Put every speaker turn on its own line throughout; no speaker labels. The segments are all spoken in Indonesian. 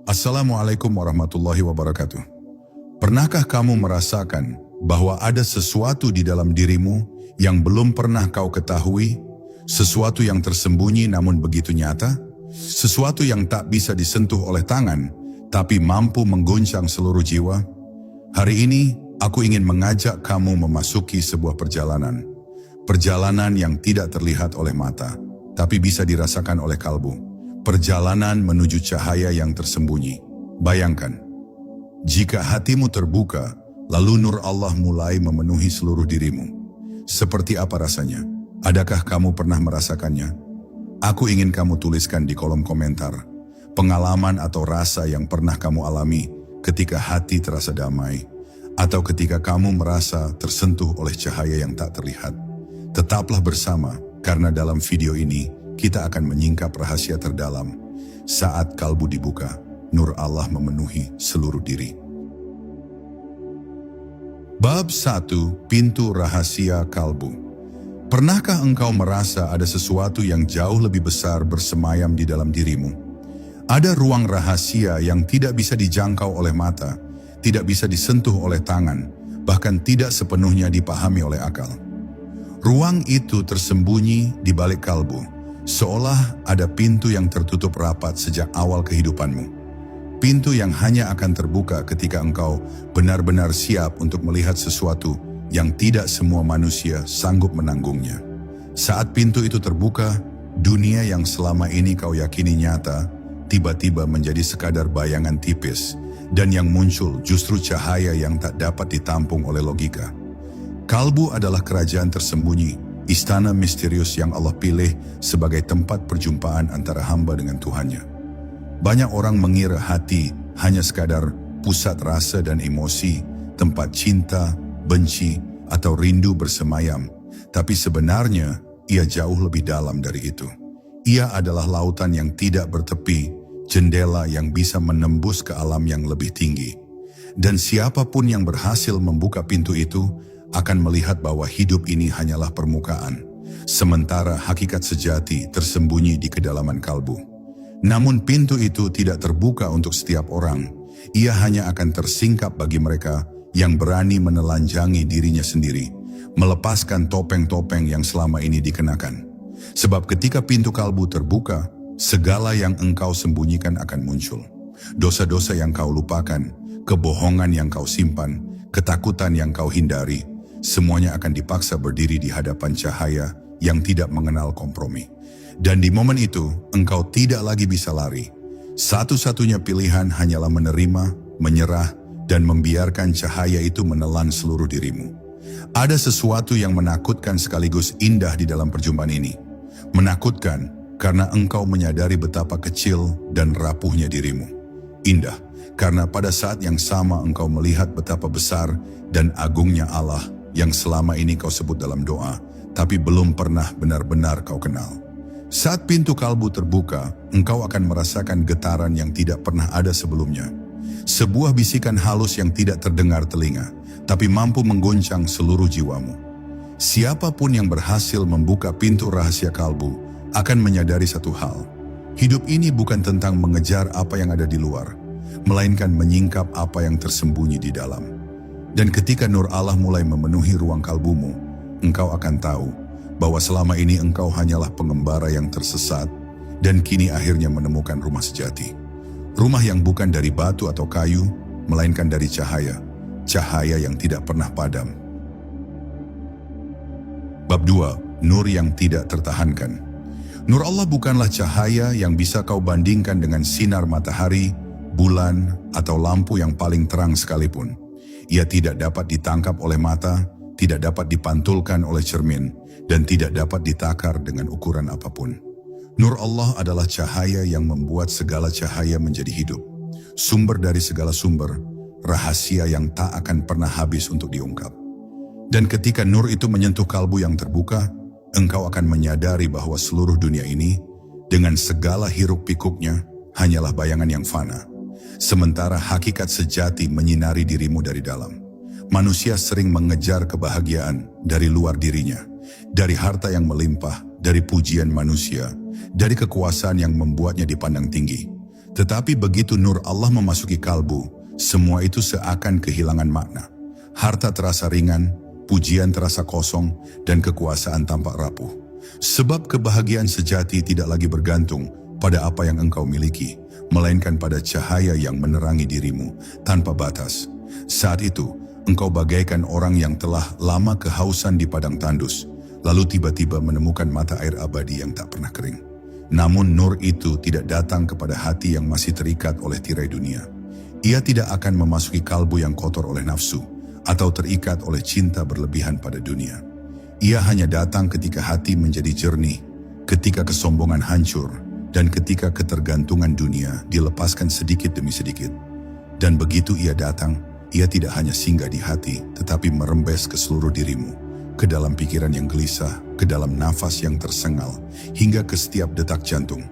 Assalamualaikum warahmatullahi wabarakatuh. Pernahkah kamu merasakan bahwa ada sesuatu di dalam dirimu yang belum pernah kau ketahui? Sesuatu yang tersembunyi namun begitu nyata? Sesuatu yang tak bisa disentuh oleh tangan, tapi mampu mengguncang seluruh jiwa? Hari ini, aku ingin mengajak kamu memasuki sebuah perjalanan. Perjalanan yang tidak terlihat oleh mata, tapi bisa dirasakan oleh kalbu. Perjalanan menuju cahaya yang tersembunyi. Bayangkan, jika hatimu terbuka, lalu nur Allah mulai memenuhi seluruh dirimu. Seperti apa rasanya? Adakah kamu pernah merasakannya? Aku ingin kamu tuliskan di kolom komentar pengalaman atau rasa yang pernah kamu alami ketika hati terasa damai, atau ketika kamu merasa tersentuh oleh cahaya yang tak terlihat. Tetaplah bersama, karena dalam video ini kita akan menyingkap rahasia terdalam. Saat kalbu dibuka, nur Allah memenuhi seluruh diri. Bab 1. Pintu rahasia kalbu. Pernahkah engkau merasa ada sesuatu yang jauh lebih besar bersemayam di dalam dirimu? Ada ruang rahasia yang tidak bisa dijangkau oleh mata, tidak bisa disentuh oleh tangan, bahkan tidak sepenuhnya dipahami oleh akal. Ruang itu tersembunyi di balik kalbu, seolah ada pintu yang tertutup rapat sejak awal kehidupanmu. Pintu yang hanya akan terbuka ketika engkau benar-benar siap untuk melihat sesuatu yang tidak semua manusia sanggup menanggungnya. Saat pintu itu terbuka, dunia yang selama ini kau yakini nyata, tiba-tiba menjadi sekadar bayangan tipis, dan yang muncul justru cahaya yang tak dapat ditampung oleh logika. Kalbu adalah kerajaan tersembunyi, istana misterius yang Allah pilih sebagai tempat perjumpaan antara hamba dengan Tuhannya. Banyak orang mengira hati hanya sekadar pusat rasa dan emosi, tempat cinta, benci, atau rindu bersemayam. Tapi sebenarnya, ia jauh lebih dalam dari itu. Ia adalah lautan yang tidak bertepi, jendela yang bisa menembus ke alam yang lebih tinggi. Dan siapapun yang berhasil membuka pintu itu, akan melihat bahwa hidup ini hanyalah permukaan, sementara hakikat sejati tersembunyi di kedalaman kalbu. Namun pintu itu tidak terbuka untuk setiap orang. Ia hanya akan tersingkap bagi mereka yang berani menelanjangi dirinya sendiri, melepaskan topeng-topeng yang selama ini dikenakan. Sebab ketika pintu kalbu terbuka, segala yang engkau sembunyikan akan muncul. Dosa-dosa yang kau lupakan, kebohongan yang kau simpan, ketakutan yang kau hindari, semuanya akan dipaksa berdiri di hadapan cahaya yang tidak mengenal kompromi. Dan di momen itu, engkau tidak lagi bisa lari. Satu-satunya pilihan hanyalah menerima, menyerah, dan membiarkan cahaya itu menelan seluruh dirimu. Ada sesuatu yang menakutkan sekaligus indah di dalam perjumpaan ini. Menakutkan karena engkau menyadari betapa kecil dan rapuhnya dirimu. Indah karena pada saat yang sama engkau melihat betapa besar dan agungnya Allah yang selama ini kau sebut dalam doa, tapi belum pernah benar-benar kau kenal. Saat pintu kalbu terbuka, engkau akan merasakan getaran yang tidak pernah ada sebelumnya. Sebuah bisikan halus yang tidak terdengar telinga, tapi mampu mengguncang seluruh jiwamu. Siapapun yang berhasil membuka pintu rahasia kalbu akan menyadari satu hal. Hidup ini bukan tentang mengejar apa yang ada di luar, melainkan menyingkap apa yang tersembunyi di dalam. Dan ketika nur Allah mulai memenuhi ruang kalbumu, engkau akan tahu bahwa selama ini engkau hanyalah pengembara yang tersesat dan kini akhirnya menemukan rumah sejati. Rumah yang bukan dari batu atau kayu, melainkan dari cahaya, cahaya yang tidak pernah padam. Bab 2. Nur yang tidak tertahankan. Nur Allah bukanlah cahaya yang bisa kau bandingkan dengan sinar matahari, bulan, atau lampu yang paling terang sekalipun. Ia tidak dapat ditangkap oleh mata, tidak dapat dipantulkan oleh cermin, dan tidak dapat ditakar dengan ukuran apapun. Nur Allah adalah cahaya yang membuat segala cahaya menjadi hidup. Sumber dari segala sumber, rahasia yang tak akan pernah habis untuk diungkap. Dan ketika nur itu menyentuh kalbu yang terbuka, engkau akan menyadari bahwa seluruh dunia ini, dengan segala hiruk pikuknya, hanyalah bayangan yang fana. Sementara hakikat sejati menyinari dirimu dari dalam. Manusia sering mengejar kebahagiaan dari luar dirinya, dari harta yang melimpah, dari pujian manusia, dari kekuasaan yang membuatnya dipandang tinggi. Tetapi begitu nur Allah memasuki kalbu, semua itu seakan kehilangan makna. Harta terasa ringan, pujian terasa kosong, dan kekuasaan tampak rapuh. Sebab kebahagiaan sejati tidak lagi bergantung pada apa yang engkau miliki, melainkan pada cahaya yang menerangi dirimu tanpa batas. Saat itu, engkau bagaikan orang yang telah lama kehausan di padang tandus, lalu tiba-tiba menemukan mata air abadi yang tak pernah kering. Namun nur itu tidak datang kepada hati yang masih terikat oleh tirai dunia. Ia tidak akan memasuki kalbu yang kotor oleh nafsu, atau terikat oleh cinta berlebihan pada dunia. Ia hanya datang ketika hati menjadi jernih, ketika kesombongan hancur, dan ketika ketergantungan dunia dilepaskan sedikit demi sedikit. Dan begitu ia datang, ia tidak hanya singgah di hati, tetapi merembes ke seluruh dirimu, ke dalam pikiran yang gelisah, ke dalam nafas yang tersengal, hingga ke setiap detak jantung.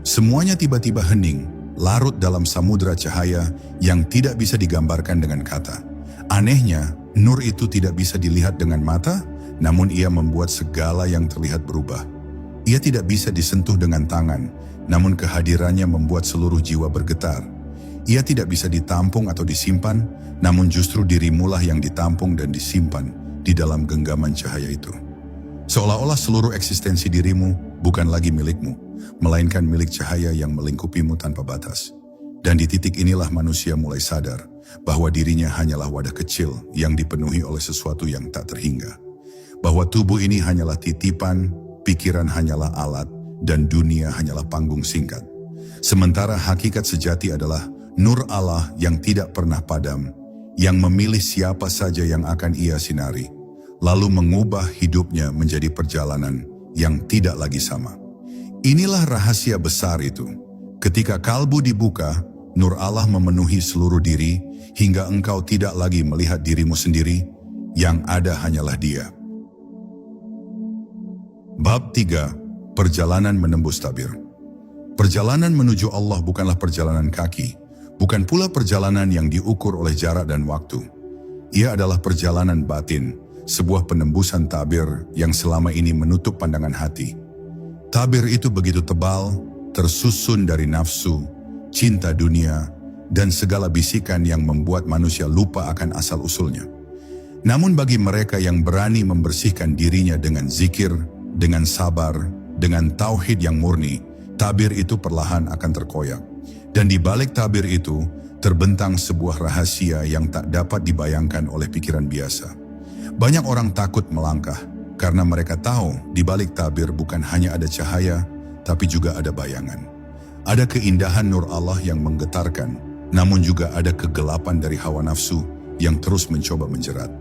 Semuanya tiba-tiba hening, larut dalam samudera cahaya yang tidak bisa digambarkan dengan kata. Anehnya, nur itu tidak bisa dilihat dengan mata, namun ia membuat segala yang terlihat berubah. Ia tidak bisa disentuh dengan tangan, namun kehadirannya membuat seluruh jiwa bergetar. Ia tidak bisa ditampung atau disimpan, namun justru dirimulah yang ditampung dan disimpan di dalam genggaman cahaya itu. Seolah-olah seluruh eksistensi dirimu bukan lagi milikmu, melainkan milik cahaya yang melingkupimu tanpa batas. Dan di titik inilah manusia mulai sadar bahwa dirinya hanyalah wadah kecil yang dipenuhi oleh sesuatu yang tak terhingga. Bahwa tubuh ini hanyalah titipan, pikiran hanyalah alat, dan dunia hanyalah panggung singkat. Sementara hakikat sejati adalah nur Allah yang tidak pernah padam, yang memilih siapa saja yang akan ia sinari, lalu mengubah hidupnya menjadi perjalanan yang tidak lagi sama. Inilah rahasia besar itu. Ketika kalbu dibuka, nur Allah memenuhi seluruh diri, hingga engkau tidak lagi melihat dirimu sendiri, yang ada hanyalah Dia. Bab 3. Perjalanan menembus tabir. Perjalanan menuju Allah bukanlah perjalanan kaki, bukan pula perjalanan yang diukur oleh jarak dan waktu. Ia adalah perjalanan batin, sebuah penembusan tabir yang selama ini menutup pandangan hati. Tabir itu begitu tebal, tersusun dari nafsu, cinta dunia, dan segala bisikan yang membuat manusia lupa akan asal-usulnya. Namun bagi mereka yang berani membersihkan dirinya dengan zikir, dengan sabar, dengan tauhid yang murni, tabir itu perlahan akan terkoyak. Dan di balik tabir itu, terbentang sebuah rahasia yang tak dapat dibayangkan oleh pikiran biasa. Banyak orang takut melangkah, karena mereka tahu di balik tabir bukan hanya ada cahaya, tapi juga ada bayangan. Ada keindahan nur Allah yang menggetarkan, namun juga ada kegelapan dari hawa nafsu yang terus mencoba menjerat.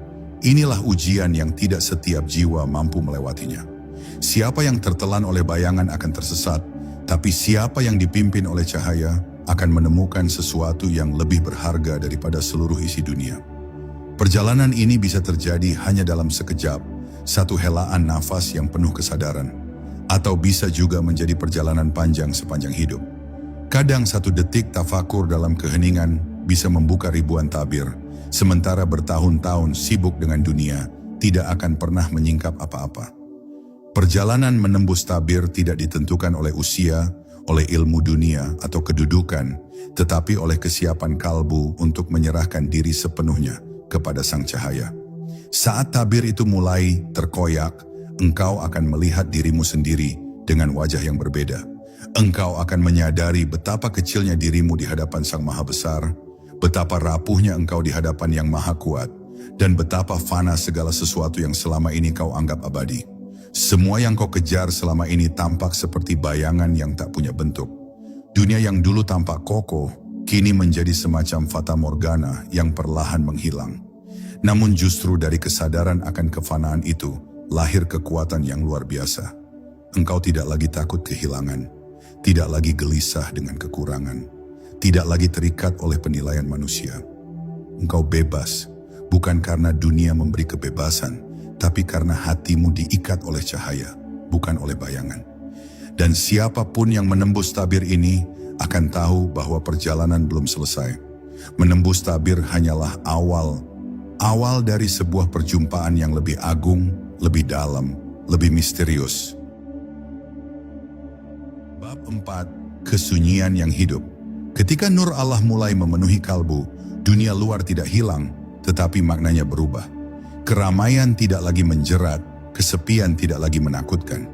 Inilah ujian yang tidak setiap jiwa mampu melewatinya. Siapa yang tertelan oleh bayangan akan tersesat, tapi siapa yang dipimpin oleh cahaya akan menemukan sesuatu yang lebih berharga daripada seluruh isi dunia. Perjalanan ini bisa terjadi hanya dalam sekejap, satu helaan nafas yang penuh kesadaran, atau bisa juga menjadi perjalanan panjang sepanjang hidup. Kadang satu detik tafakur dalam keheningan bisa membuka ribuan tabir, sementara bertahun-tahun sibuk dengan dunia tidak akan pernah menyingkap apa-apa. Perjalanan menembus tabir tidak ditentukan oleh usia, oleh ilmu dunia atau kedudukan, tetapi oleh kesiapan kalbu untuk menyerahkan diri sepenuhnya kepada sang cahaya. Saat tabir itu mulai terkoyak, engkau akan melihat dirimu sendiri dengan wajah yang berbeda. Engkau akan menyadari betapa kecilnya dirimu di hadapan Sang Maha Besar, betapa rapuhnya engkau di hadapan Yang Maha Kuat, dan betapa fana segala sesuatu yang selama ini kau anggap abadi. Semua yang kau kejar selama ini tampak seperti bayangan yang tak punya bentuk. Dunia yang dulu tampak kokoh, kini menjadi semacam fata morgana yang perlahan menghilang. Namun justru dari kesadaran akan kefanaan itu, lahir kekuatan yang luar biasa. Engkau tidak lagi takut kehilangan, tidak lagi gelisah dengan kekurangan, tidak lagi terikat oleh penilaian manusia. Engkau bebas, bukan karena dunia memberi kebebasan, tapi karena hatimu diikat oleh cahaya, bukan oleh bayangan. Dan siapapun yang menembus tabir ini akan tahu bahwa perjalanan belum selesai. Menembus tabir hanyalah awal dari sebuah perjumpaan yang lebih agung, lebih dalam, lebih misterius. Bab 4. Kesunyian yang hidup. Ketika nur Allah mulai memenuhi kalbu, dunia luar tidak hilang, tetapi maknanya berubah. Keramaian tidak lagi menjerat, kesepian tidak lagi menakutkan.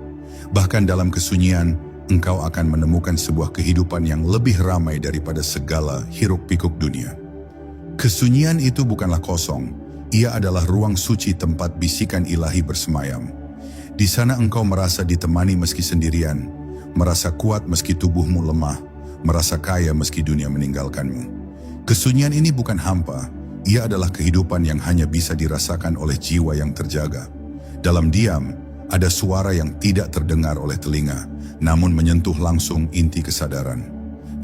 Bahkan dalam kesunyian, engkau akan menemukan sebuah kehidupan yang lebih ramai daripada segala hiruk-pikuk dunia. Kesunyian itu bukanlah kosong, ia adalah ruang suci tempat bisikan ilahi bersemayam. Di sana engkau merasa ditemani meski sendirian, merasa kuat meski tubuhmu lemah, merasa kaya meski dunia meninggalkanmu. Kesunyian ini bukan hampa, ia adalah kehidupan yang hanya bisa dirasakan oleh jiwa yang terjaga. Dalam diam, ada suara yang tidak terdengar oleh telinga, namun menyentuh langsung inti kesadaran.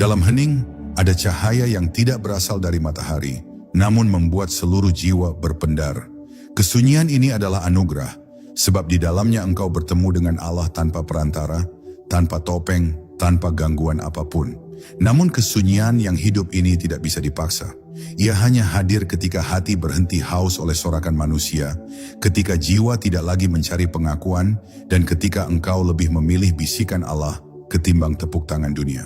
Dalam hening, ada cahaya yang tidak berasal dari matahari, namun membuat seluruh jiwa berpendar. Kesunyian ini adalah anugerah, sebab di dalamnya engkau bertemu dengan Allah tanpa perantara, tanpa topeng, tanpa gangguan apapun. Namun kesunyian yang hidup ini tidak bisa dipaksa. Ia hanya hadir ketika hati berhenti haus oleh sorakan manusia, ketika jiwa tidak lagi mencari pengakuan, dan ketika engkau lebih memilih bisikan Allah ketimbang tepuk tangan dunia.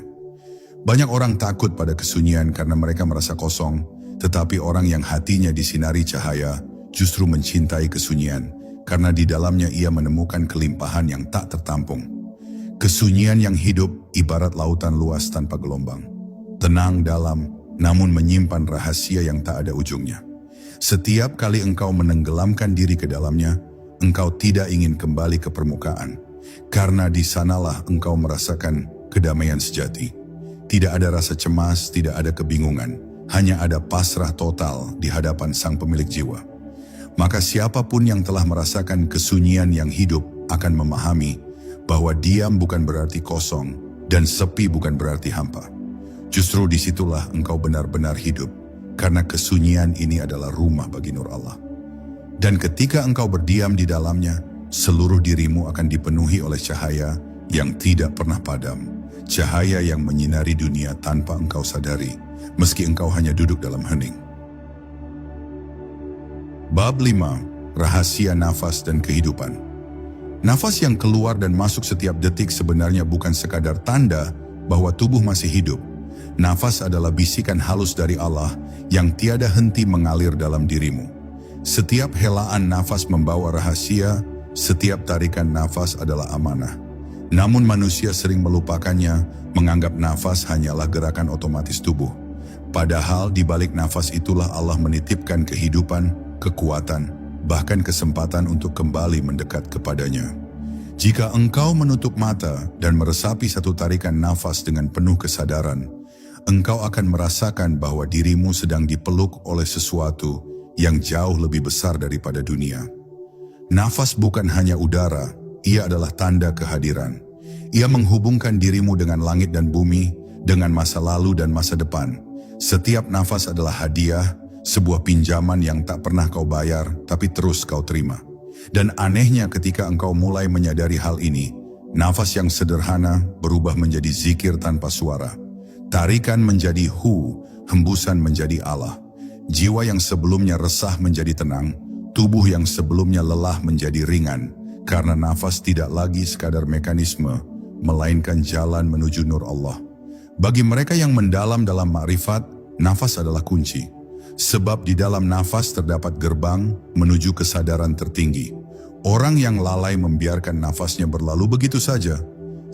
Banyak orang takut pada kesunyian karena mereka merasa kosong, tetapi orang yang hatinya disinari cahaya justru mencintai kesunyian, karena di dalamnya ia menemukan kelimpahan yang tak tertampung. Kesunyian yang hidup ibarat lautan luas tanpa gelombang. Tenang dalam, namun menyimpan rahasia yang tak ada ujungnya. Setiap kali engkau menenggelamkan diri ke dalamnya, engkau tidak ingin kembali ke permukaan. Karena di sanalah engkau merasakan kedamaian sejati. Tidak ada rasa cemas, tidak ada kebingungan. Hanya ada pasrah total di hadapan sang pemilik jiwa. Maka siapapun yang telah merasakan kesunyian yang hidup akan memahami bahwa diam bukan berarti kosong dan sepi bukan berarti hampa. Justru disitulah engkau benar-benar hidup, karena kesunyian ini adalah rumah bagi nur Allah. Dan ketika engkau berdiam di dalamnya, seluruh dirimu akan dipenuhi oleh cahaya yang tidak pernah padam. Cahaya yang menyinari dunia tanpa engkau sadari, meski engkau hanya duduk dalam hening. Bab 5. Rahasia nafas dan kehidupan. Nafas yang keluar dan masuk setiap detik sebenarnya bukan sekadar tanda bahwa tubuh masih hidup. Nafas adalah bisikan halus dari Allah yang tiada henti mengalir dalam dirimu. Setiap helaan nafas membawa rahasia, setiap tarikan nafas adalah amanah. Namun manusia sering melupakannya, menganggap nafas hanyalah gerakan otomatis tubuh. Padahal di balik nafas itulah Allah menitipkan kehidupan, kekuatan, bahkan kesempatan untuk kembali mendekat kepadanya. Jika engkau menutup mata dan meresapi satu tarikan nafas dengan penuh kesadaran, engkau akan merasakan bahwa dirimu sedang dipeluk oleh sesuatu yang jauh lebih besar daripada dunia. Nafas bukan hanya udara, ia adalah tanda kehadiran. Ia menghubungkan dirimu dengan langit dan bumi, dengan masa lalu dan masa depan. Setiap nafas adalah hadiah, sebuah pinjaman yang tak pernah kau bayar, tapi terus kau terima. Dan anehnya ketika engkau mulai menyadari hal ini, nafas yang sederhana berubah menjadi zikir tanpa suara. Tarikan menjadi hu, hembusan menjadi Allah. Jiwa yang sebelumnya resah menjadi tenang, tubuh yang sebelumnya lelah menjadi ringan, karena nafas tidak lagi sekadar mekanisme, melainkan jalan menuju nur Allah. Bagi mereka yang mendalam dalam makrifat, nafas adalah kunci. Sebab di dalam nafas terdapat gerbang menuju kesadaran tertinggi. Orang yang lalai membiarkan nafasnya berlalu begitu saja,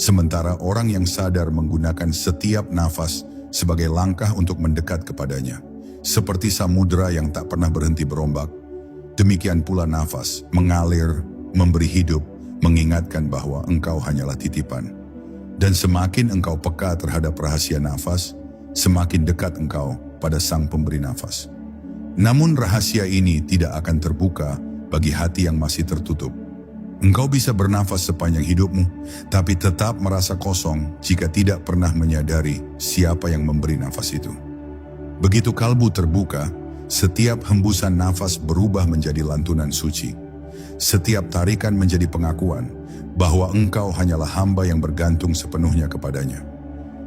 sementara orang yang sadar menggunakan setiap nafas sebagai langkah untuk mendekat kepadanya. Seperti samudera yang tak pernah berhenti berombak, demikian pula nafas mengalir, memberi hidup, mengingatkan bahwa engkau hanyalah titipan. Dan semakin engkau peka terhadap rahasia nafas, semakin dekat engkau pada sang pemberi nafas. Namun rahasia ini tidak akan terbuka bagi hati yang masih tertutup. Engkau bisa bernafas sepanjang hidupmu, tapi tetap merasa kosong jika tidak pernah menyadari siapa yang memberi nafas itu. Begitu kalbu terbuka, setiap hembusan nafas berubah menjadi lantunan suci. Setiap tarikan menjadi pengakuan bahwa engkau hanyalah hamba yang bergantung sepenuhnya kepadanya.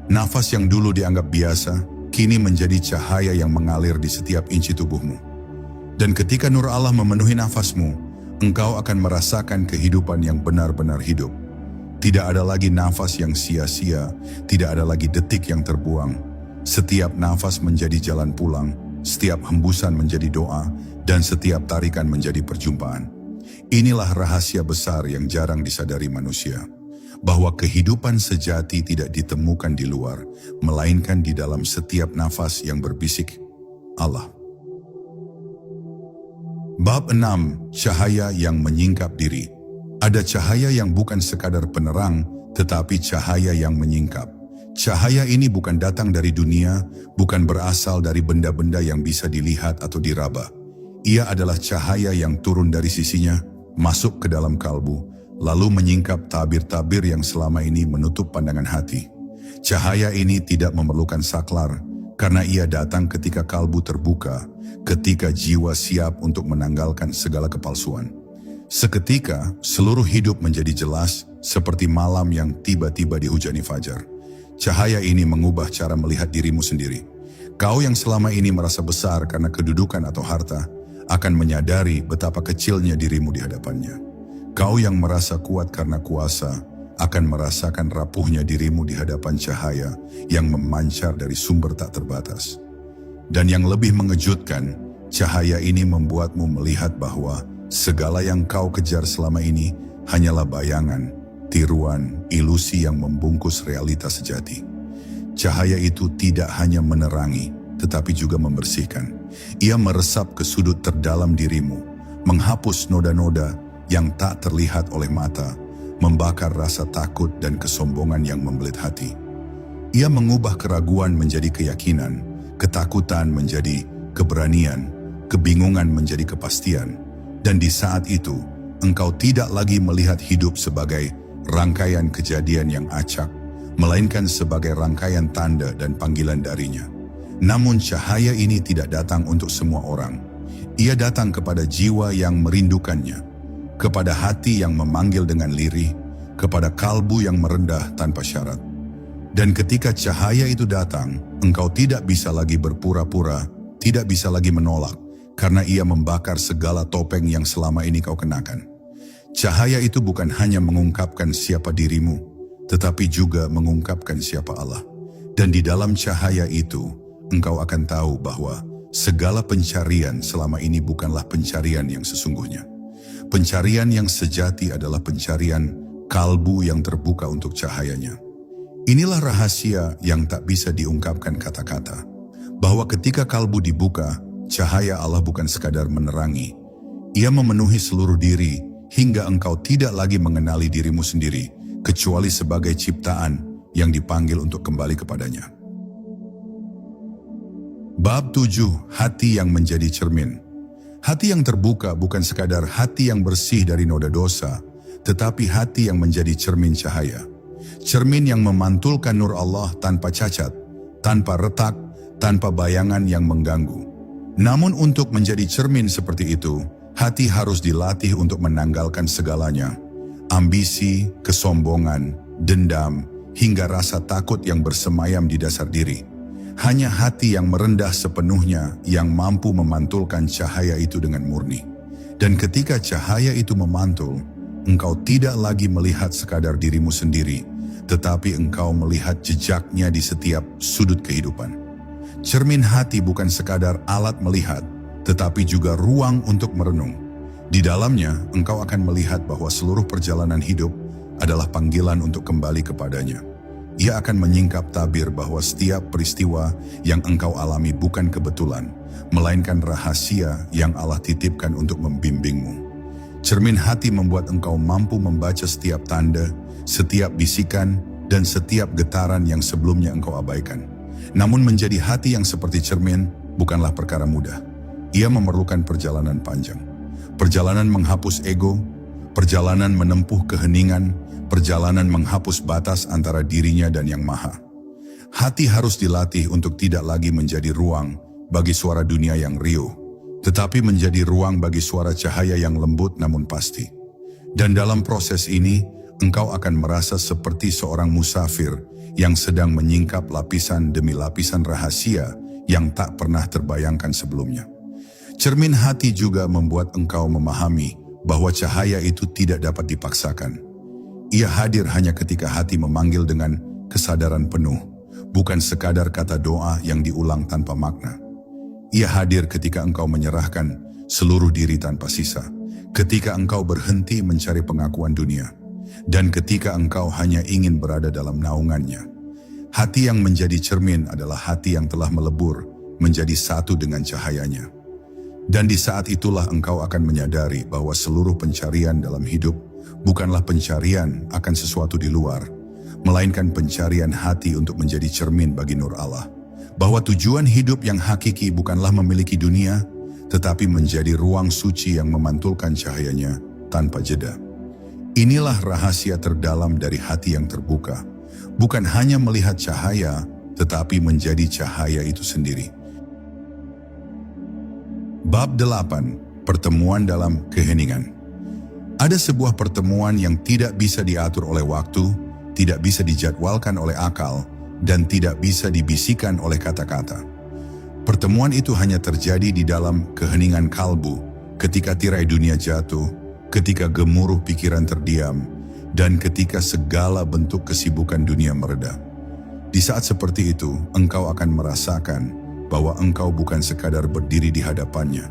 Nafas yang dulu dianggap biasa, kini menjadi cahaya yang mengalir di setiap inci tubuhmu. Dan ketika nur Allah memenuhi nafasmu, engkau akan merasakan kehidupan yang benar-benar hidup. Tidak ada lagi nafas yang sia-sia, tidak ada lagi detik yang terbuang. Setiap nafas menjadi jalan pulang, setiap hembusan menjadi doa, dan setiap tarikan menjadi perjumpaan. Inilah rahasia besar yang jarang disadari manusia, bahwa kehidupan sejati tidak ditemukan di luar, melainkan di dalam setiap nafas yang berbisik, Allah. Bab 6. Cahaya yang menyingkap diri. Ada cahaya yang bukan sekadar penerang, tetapi cahaya yang menyingkap. Cahaya ini bukan datang dari dunia, bukan berasal dari benda-benda yang bisa dilihat atau diraba. Ia adalah cahaya yang turun dari sisinya, masuk ke dalam kalbu, lalu menyingkap tabir-tabir yang selama ini menutup pandangan hati. Cahaya ini tidak memerlukan saklar, karena ia datang ketika kalbu terbuka, ketika jiwa siap untuk menanggalkan segala kepalsuan. Seketika, seluruh hidup menjadi jelas, seperti malam yang tiba-tiba dihujani fajar. Cahaya ini mengubah cara melihat dirimu sendiri. Kau yang selama ini merasa besar karena kedudukan atau harta, akan menyadari betapa kecilnya dirimu di hadapannya. Kau yang merasa kuat karena kuasa, akan merasakan rapuhnya dirimu di hadapan cahaya yang memancar dari sumber tak terbatas. Dan yang lebih mengejutkan, cahaya ini membuatmu melihat bahwa segala yang kau kejar selama ini hanyalah bayangan, tiruan, ilusi yang membungkus realitas sejati. Cahaya itu tidak hanya menerangi, tetapi juga membersihkan. Ia meresap ke sudut terdalam dirimu, menghapus noda-noda yang tak terlihat oleh mata, membakar rasa takut dan kesombongan yang membelit hati. Ia mengubah keraguan menjadi keyakinan, ketakutan menjadi keberanian, kebingungan menjadi kepastian. Dan di saat itu, engkau tidak lagi melihat hidup sebagai rangkaian kejadian yang acak, melainkan sebagai rangkaian tanda dan panggilan darinya. Namun cahaya ini tidak datang untuk semua orang. Ia datang kepada jiwa yang merindukannya, kepada hati yang memanggil dengan lirih, kepada kalbu yang merendah tanpa syarat. Dan ketika cahaya itu datang, engkau tidak bisa lagi berpura-pura, tidak bisa lagi menolak, karena ia membakar segala topeng yang selama ini kau kenakan. Cahaya itu bukan hanya mengungkapkan siapa dirimu, tetapi juga mengungkapkan siapa Allah. Dan di dalam cahaya itu, engkau akan tahu bahwa segala pencarian selama ini bukanlah pencarian yang sesungguhnya. Pencarian yang sejati adalah pencarian kalbu yang terbuka untuk cahayanya. Inilah rahasia yang tak bisa diungkapkan kata-kata, bahwa ketika kalbu dibuka, cahaya Allah bukan sekadar menerangi. Ia memenuhi seluruh diri, hingga engkau tidak lagi mengenali dirimu sendiri, kecuali sebagai ciptaan yang dipanggil untuk kembali kepadanya. Bab 7. Hati yang menjadi cermin. Hati yang terbuka bukan sekadar hati yang bersih dari noda dosa, tetapi hati yang menjadi cermin cahaya. Cermin yang memantulkan nur Allah tanpa cacat, tanpa retak, tanpa bayangan yang mengganggu. Namun untuk menjadi cermin seperti itu, hati harus dilatih untuk menanggalkan segalanya. Ambisi, kesombongan, dendam, hingga rasa takut yang bersemayam di dasar diri. Hanya hati yang merendah sepenuhnya yang mampu memantulkan cahaya itu dengan murni. Dan ketika cahaya itu memantul, engkau tidak lagi melihat sekadar dirimu sendiri, tetapi engkau melihat jejaknya di setiap sudut kehidupan. Cermin hati bukan sekadar alat melihat, tetapi juga ruang untuk merenung. Di dalamnya, engkau akan melihat bahwa seluruh perjalanan hidup adalah panggilan untuk kembali kepadanya. Ia akan menyingkap tabir bahwa setiap peristiwa yang engkau alami bukan kebetulan, melainkan rahasia yang Allah titipkan untuk membimbingmu. Cermin hati membuat engkau mampu membaca setiap tanda, setiap bisikan, dan setiap getaran yang sebelumnya engkau abaikan. Namun menjadi hati yang seperti cermin bukanlah perkara mudah. Ia memerlukan perjalanan panjang. Perjalanan menghapus ego, perjalanan menempuh keheningan, perjalanan menghapus batas antara dirinya dan Yang Maha. Hati harus dilatih untuk tidak lagi menjadi ruang bagi suara dunia yang riuh, tetapi menjadi ruang bagi suara cahaya yang lembut namun pasti. Dan dalam proses ini, engkau akan merasa seperti seorang musafir yang sedang menyingkap lapisan demi lapisan rahasia yang tak pernah terbayangkan sebelumnya. Cermin hati juga membuat engkau memahami bahwa cahaya itu tidak dapat dipaksakan. Ia hadir hanya ketika hati memanggil dengan kesadaran penuh, bukan sekadar kata doa yang diulang tanpa makna. Ia hadir ketika engkau menyerahkan seluruh diri tanpa sisa, ketika engkau berhenti mencari pengakuan dunia, dan ketika engkau hanya ingin berada dalam naungannya. Hati yang menjadi cermin adalah hati yang telah melebur menjadi satu dengan cahayanya. Dan di saat itulah engkau akan menyadari bahwa seluruh pencarian dalam hidup bukanlah pencarian akan sesuatu di luar, melainkan pencarian hati untuk menjadi cermin bagi nur Allah. Bahwa tujuan hidup yang hakiki bukanlah memiliki dunia, tetapi menjadi ruang suci yang memantulkan cahayanya tanpa jeda. Inilah rahasia terdalam dari hati yang terbuka, bukan hanya melihat cahaya, tetapi menjadi cahaya itu sendiri. Bab 8. Pertemuan dalam keheningan. Ada sebuah pertemuan yang tidak bisa diatur oleh waktu, tidak bisa dijadwalkan oleh akal, dan tidak bisa dibisikkan oleh kata-kata. Pertemuan itu hanya terjadi di dalam keheningan kalbu, ketika tirai dunia jatuh, ketika gemuruh pikiran terdiam, dan ketika segala bentuk kesibukan dunia mereda. Di saat seperti itu, engkau akan merasakan bahwa engkau bukan sekadar berdiri di hadapannya,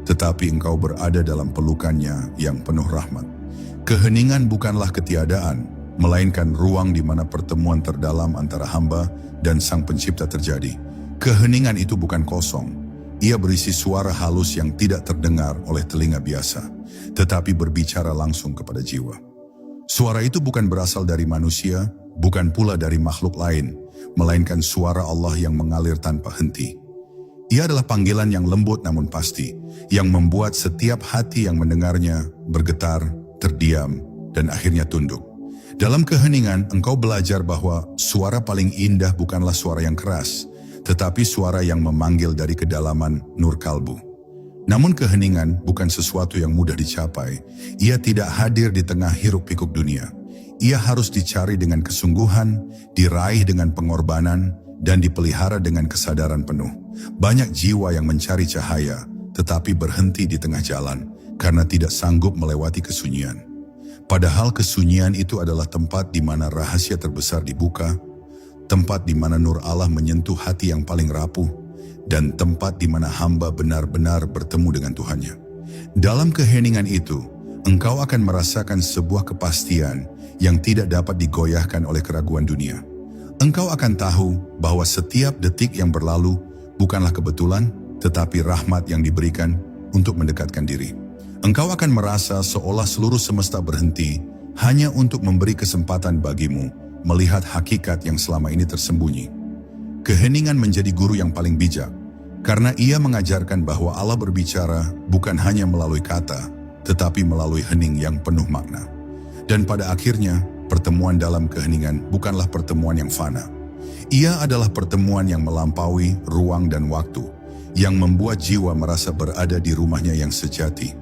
tetapi engkau berada dalam pelukannya yang penuh rahmat. Keheningan bukanlah ketiadaan, melainkan ruang di mana pertemuan terdalam antara hamba dan Sang Pencipta terjadi. Keheningan itu bukan kosong. Ia berisi suara halus yang tidak terdengar oleh telinga biasa, tetapi berbicara langsung kepada jiwa. Suara itu bukan berasal dari manusia, bukan pula dari makhluk lain, melainkan suara Allah yang mengalir tanpa henti. Ia adalah panggilan yang lembut namun pasti, yang membuat setiap hati yang mendengarnya bergetar, terdiam, dan akhirnya tunduk. Dalam keheningan, engkau belajar bahwa suara paling indah bukanlah suara yang keras, tetapi suara yang memanggil dari kedalaman nur kalbu. Namun keheningan bukan sesuatu yang mudah dicapai. Ia tidak hadir di tengah hiruk-pikuk dunia. Ia harus dicari dengan kesungguhan, diraih dengan pengorbanan, dan dipelihara dengan kesadaran penuh. Banyak jiwa yang mencari cahaya, tetapi berhenti di tengah jalan karena tidak sanggup melewati kesunyian. Padahal kesunyian itu adalah tempat di mana rahasia terbesar dibuka, tempat di mana nur Allah menyentuh hati yang paling rapuh, dan tempat di mana hamba benar-benar bertemu dengan Tuhannya. Dalam keheningan itu, engkau akan merasakan sebuah kepastian yang tidak dapat digoyahkan oleh keraguan dunia. Engkau akan tahu bahwa setiap detik yang berlalu bukanlah kebetulan, tetapi rahmat yang diberikan untuk mendekatkan diri. Engkau akan merasa seolah seluruh semesta berhenti hanya untuk memberi kesempatan bagimu melihat hakikat yang selama ini tersembunyi. Keheningan menjadi guru yang paling bijak, karena ia mengajarkan bahwa Allah berbicara bukan hanya melalui kata, tetapi melalui hening yang penuh makna. Dan pada akhirnya, pertemuan dalam keheningan bukanlah pertemuan yang fana. Ia adalah pertemuan yang melampaui ruang dan waktu, yang membuat jiwa merasa berada di rumahnya yang sejati.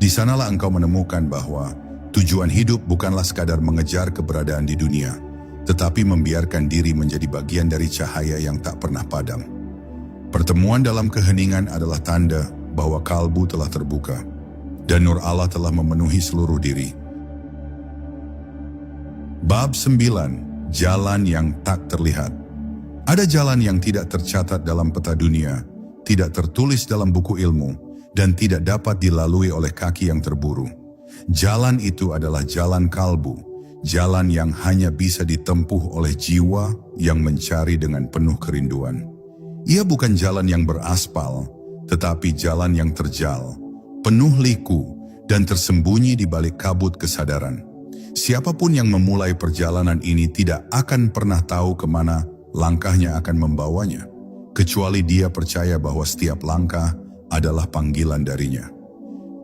Di sanalah engkau menemukan bahwa tujuan hidup bukanlah sekadar mengejar keberadaan di dunia, tetapi membiarkan diri menjadi bagian dari cahaya yang tak pernah padam. Pertemuan dalam keheningan adalah tanda bahwa kalbu telah terbuka, dan nur Allah telah memenuhi seluruh diri. Bab 9. Jalan yang tak terlihat. Ada jalan yang tidak tercatat dalam peta dunia, tidak tertulis dalam buku ilmu, dan tidak dapat dilalui oleh kaki yang terburu. Jalan itu adalah jalan kalbu, jalan yang hanya bisa ditempuh oleh jiwa yang mencari dengan penuh kerinduan. Ia bukan jalan yang beraspal, tetapi jalan yang terjal, penuh liku, dan tersembunyi di balik kabut kesadaran. Siapapun yang memulai perjalanan ini tidak akan pernah tahu kemana langkahnya akan membawanya, kecuali dia percaya bahwa setiap langkah adalah panggilan darinya.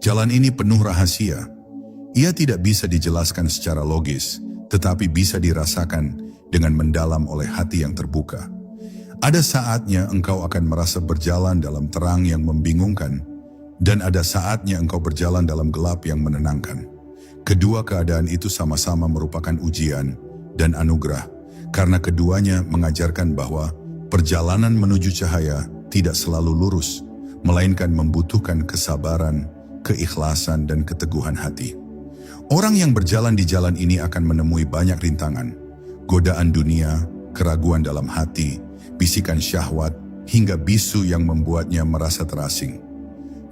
Jalan ini penuh rahasia. Ia tidak bisa dijelaskan secara logis, tetapi bisa dirasakan dengan mendalam oleh hati yang terbuka. Ada saatnya engkau akan merasa berjalan dalam terang yang membingungkan, dan ada saatnya engkau berjalan dalam gelap yang menenangkan. Kedua keadaan itu sama-sama merupakan ujian dan anugerah, karena keduanya mengajarkan bahwa perjalanan menuju cahaya tidak selalu lurus, melainkan membutuhkan kesabaran, keikhlasan, dan keteguhan hati. Orang yang berjalan di jalan ini akan menemui banyak rintangan, godaan dunia, keraguan dalam hati, bisikan syahwat, hingga bisu yang membuatnya merasa terasing.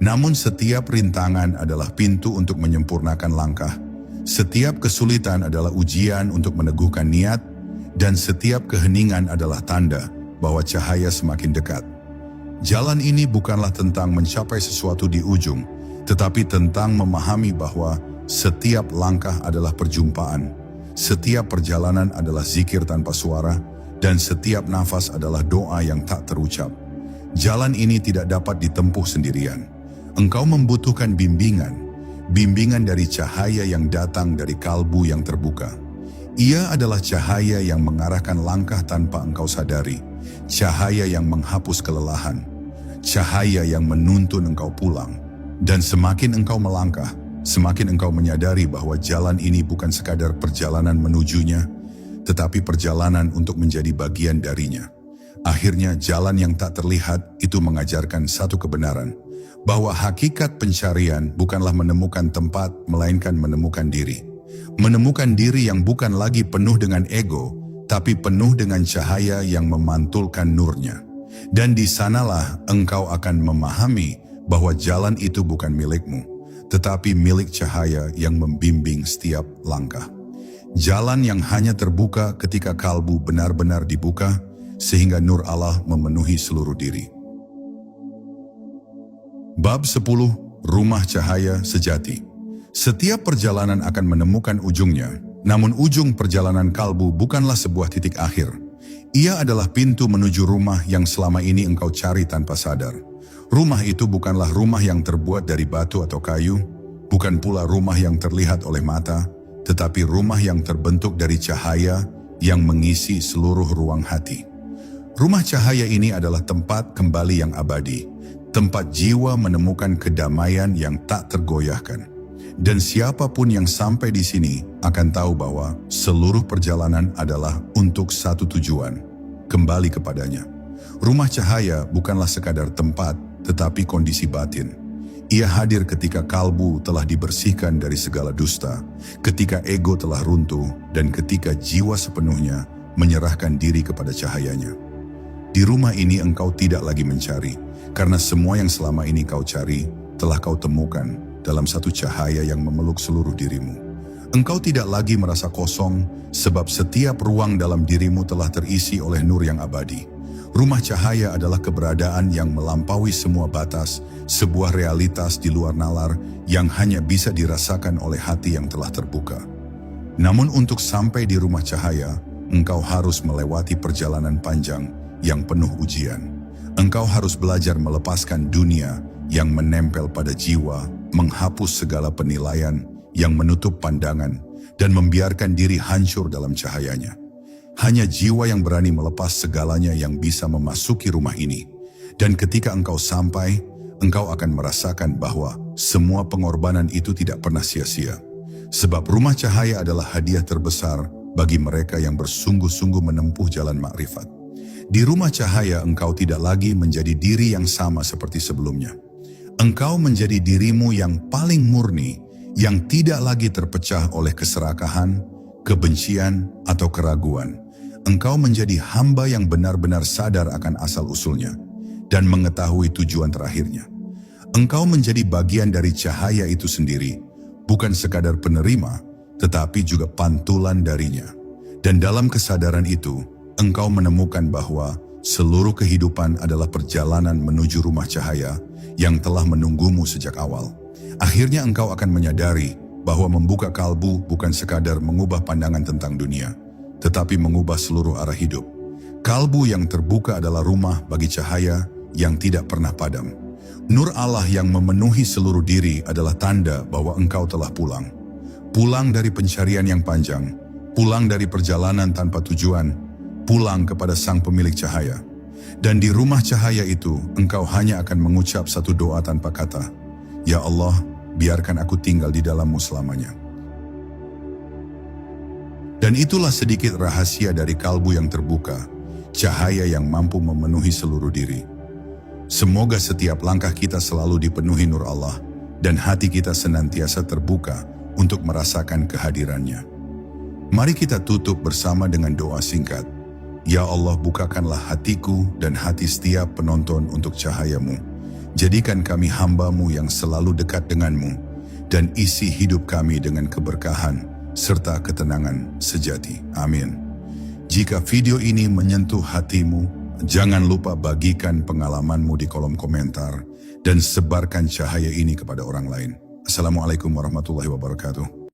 Namun setiap rintangan adalah pintu untuk menyempurnakan langkah. Setiap kesulitan adalah ujian untuk meneguhkan niat, dan setiap keheningan adalah tanda bahwa cahaya semakin dekat. Jalan ini bukanlah tentang mencapai sesuatu di ujung, tetapi tentang memahami bahwa setiap langkah adalah perjumpaan, setiap perjalanan adalah zikir tanpa suara, dan setiap nafas adalah doa yang tak terucap. Jalan ini tidak dapat ditempuh sendirian. Engkau membutuhkan bimbingan dari cahaya yang datang dari kalbu yang terbuka. Ia adalah cahaya yang mengarahkan langkah tanpa engkau sadari, cahaya yang menghapus kelelahan, cahaya yang menuntun engkau pulang. Dan semakin engkau melangkah, semakin engkau menyadari bahwa jalan ini bukan sekadar perjalanan menujunya, tetapi perjalanan untuk menjadi bagian darinya. Akhirnya jalan yang tak terlihat itu mengajarkan satu kebenaran, bahwa hakikat pencarian bukanlah menemukan tempat, melainkan menemukan diri. Menemukan diri yang bukan lagi penuh dengan ego, tapi penuh dengan cahaya yang memantulkan nurnya. Dan di sanalah engkau akan memahami bahwa jalan itu bukan milikmu, tetapi milik cahaya yang membimbing setiap langkah. Jalan yang hanya terbuka ketika kalbu benar-benar dibuka, sehingga nur Allah memenuhi seluruh diri. Bab 10. Rumah Cahaya Sejati. Setiap perjalanan akan menemukan ujungnya, namun ujung perjalanan kalbu bukanlah sebuah titik akhir. Ia adalah pintu menuju rumah yang selama ini engkau cari tanpa sadar. Rumah itu bukanlah rumah yang terbuat dari batu atau kayu, bukan pula rumah yang terlihat oleh mata, tetapi rumah yang terbentuk dari cahaya yang mengisi seluruh ruang hati. Rumah cahaya ini adalah tempat kembali yang abadi, tempat jiwa menemukan kedamaian yang tak tergoyahkan. Dan siapapun yang sampai di sini akan tahu bahwa seluruh perjalanan adalah untuk satu tujuan, kembali kepadanya. Rumah cahaya bukanlah sekadar tempat, tetapi kondisi batin. Ia hadir ketika kalbu telah dibersihkan dari segala dusta, ketika ego telah runtuh, dan ketika jiwa sepenuhnya menyerahkan diri kepada cahayanya. Di rumah ini engkau tidak lagi mencari, karena semua yang selama ini kau cari telah kau temukan dalam satu cahaya yang memeluk seluruh dirimu. Engkau tidak lagi merasa kosong, sebab setiap ruang dalam dirimu telah terisi oleh nur yang abadi. Rumah cahaya adalah keberadaan yang melampaui semua batas, sebuah realitas di luar nalar yang hanya bisa dirasakan oleh hati yang telah terbuka. Namun untuk sampai di rumah cahaya, engkau harus melewati perjalanan panjang yang penuh ujian. Engkau harus belajar melepaskan dunia yang menempel pada jiwa, menghapus segala penilaian yang menutup pandangan, dan membiarkan diri hancur dalam cahayanya. Hanya jiwa yang berani melepas segalanya yang bisa memasuki rumah ini. Dan ketika engkau sampai, engkau akan merasakan bahwa semua pengorbanan itu tidak pernah sia-sia. Sebab rumah cahaya adalah hadiah terbesar bagi mereka yang bersungguh-sungguh menempuh jalan makrifat. Di rumah cahaya engkau tidak lagi menjadi diri yang sama seperti sebelumnya. Engkau menjadi dirimu yang paling murni, yang tidak lagi terpecah oleh keserakahan, kebencian, atau keraguan. Engkau menjadi hamba yang benar-benar sadar akan asal-usulnya dan mengetahui tujuan terakhirnya. Engkau menjadi bagian dari cahaya itu sendiri, bukan sekadar penerima, tetapi juga pantulan darinya. Dan dalam kesadaran itu, engkau menemukan bahwa seluruh kehidupan adalah perjalanan menuju rumah cahaya yang telah menunggumu sejak awal. Akhirnya engkau akan menyadari bahwa membuka kalbu bukan sekadar mengubah pandangan tentang dunia, tetapi mengubah seluruh arah hidup. Kalbu yang terbuka adalah rumah bagi cahaya yang tidak pernah padam. Nur Allah yang memenuhi seluruh diri adalah tanda bahwa engkau telah pulang. Pulang dari pencarian yang panjang, pulang dari perjalanan tanpa tujuan, pulang kepada Sang Pemilik Cahaya. Dan di rumah cahaya itu, engkau hanya akan mengucap satu doa tanpa kata, "Ya Allah, biarkan aku tinggal di dalam-Mu selamanya." Dan itulah sedikit rahasia dari kalbu yang terbuka, cahaya yang mampu memenuhi seluruh diri. Semoga setiap langkah kita selalu dipenuhi nur Allah, dan hati kita senantiasa terbuka untuk merasakan kehadirannya. Mari kita tutup bersama dengan doa singkat. Ya Allah, bukakanlah hatiku dan hati setiap penonton untuk cahaya-Mu. Jadikan kami hamba-Mu yang selalu dekat dengan-Mu, dan isi hidup kami dengan keberkahan serta ketenangan sejati. Amin. Jika video ini menyentuh hatimu, jangan lupa bagikan pengalaman-Mu di kolom komentar dan sebarkan cahaya ini kepada orang lain. Assalamualaikum warahmatullahi wabarakatuh.